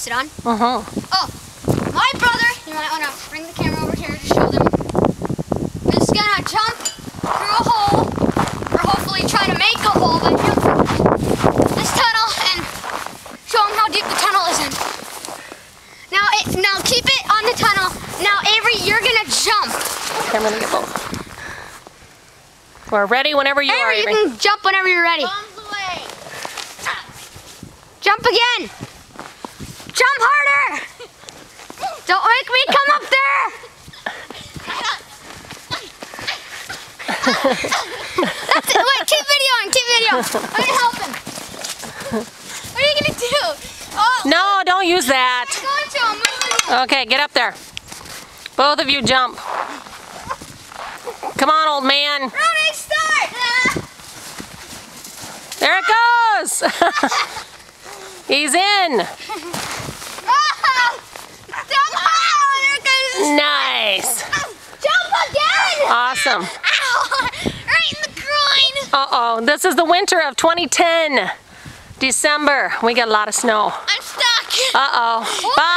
Sit on? Uh-huh. Oh, my brother, you might want to bring the camera over here to show them, is going to jump through a hole, or hopefully try to make a hole by jumping this tunnel and show them how deep the tunnel is in. Now keep it on the tunnel. Now Avery, you're going to jump. Okay, I'm going to get both. We're ready whenever you are, Avery. You can jump whenever you're ready. Bombs away. Jump again. Jump harder. Don't make me come up there. That's it. Wait, keep videoing, keep videoing. I'm gonna help him. What are you gonna do? Oh, No, don't use that. I'm going to. I'm moving. Okay, get up there. Both of you jump. Come on, old man. Running start. There it goes. He's in. There it goes. Nice. Jump again. Awesome. Ow! Right in the groin. Uh-oh, this is the winter of 2010. December. We got a lot of snow. I'm stuck. Uh-oh. Bye.